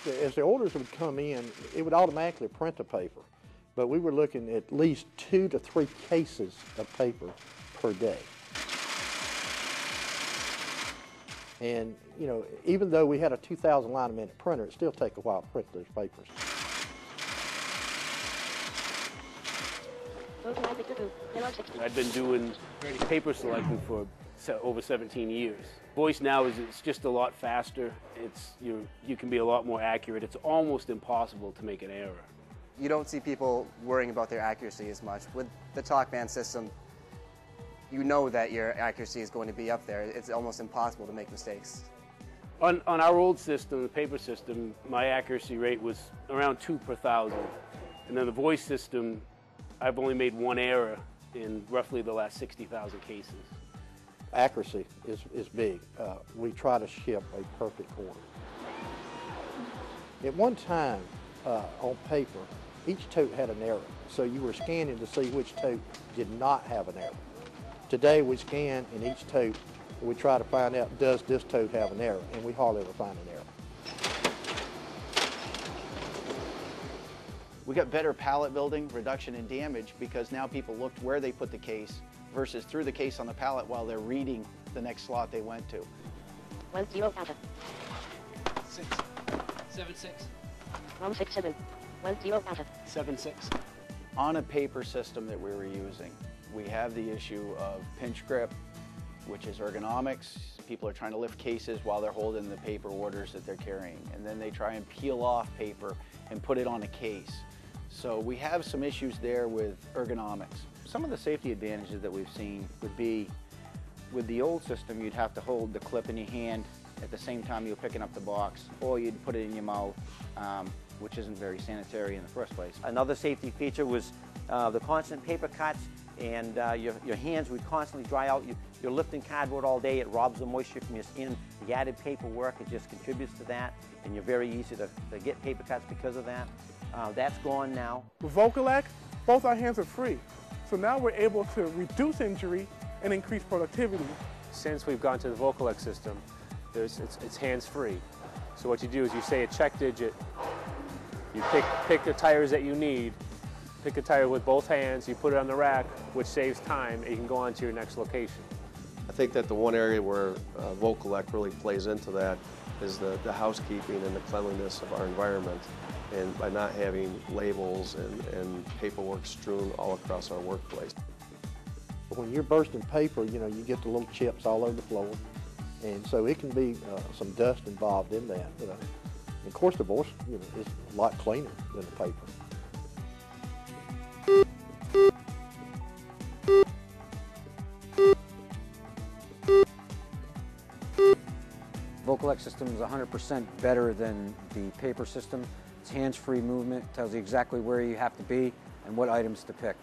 As the orders would come in, it would automatically print the paper, but we were looking at least 2 to 3 cases of paper per day. And, you know, even though we had a 2,000 line a minute printer, it still takes a while to print those papers. I've been doing paper selecting for over 17 years. Voice now it's just a lot faster. You can be a lot more accurate. It's almost impossible to make an error. You don't see people worrying about their accuracy as much. With the TalkBand system, you know that your accuracy is going to be up there. It's almost impossible to make mistakes. On our old system, the paper system, my accuracy rate was around 2 per 1,000. And then the voice system, I've only made 1 error in roughly the last 60,000 cases. Accuracy is big. We try to ship a perfect order. At one time, on paper, each tote had an error, so you were scanning to see which tote did not have an error. Today we scan in each tote, and we try to find out, does this tote have an error, and we hardly ever find an error. We got better pallet building, reduction in damage, because now people looked where they put the case versus threw the case on the pallet while they're reading the next slot they went to. 10 counter. 6 7 6 167 10 counter. 7 6. On a paper system that we were using, we have the issue of pinch grip, which is ergonomics. People are trying to lift cases while they're holding the paper orders that they're carrying, and then they try and peel off paper and put it on a case. So we have some issues there with ergonomics. Some of the safety advantages that we've seen would be, with the old system, you'd have to hold the clip in your hand at the same time you're picking up the box, or you'd put it in your mouth, which isn't very sanitary in the first place. Another safety feature was the constant paper cuts, and your hands would constantly dry out. You're lifting cardboard all day, it robs the moisture from your skin. The added paperwork, it just contributes to that, and you're very easy to get paper cuts because of that. That's gone now. With Vocalec, both our hands are free. So now we're able to reduce injury and increase productivity. Since we've gone to the Vocalec system, it's hands-free. So what you do is you say a check digit, you pick the tires that you need, pick a tire with both hands, you put it on the rack, which saves time, and you can go on to your next location. I think that the one area where Vocalec really plays into that is the housekeeping and the cleanliness of our environment, and by not having labels and paperwork strewn all across our workplace. When you're bursting paper, you know, you get the little chips all over the floor, and so it can be some dust involved in that. You know, and of course the voice, you know, is a lot cleaner than the paper. Vocalec system is 100% better than the paper system. It's hands-free movement, tells you exactly where you have to be and what items to pick.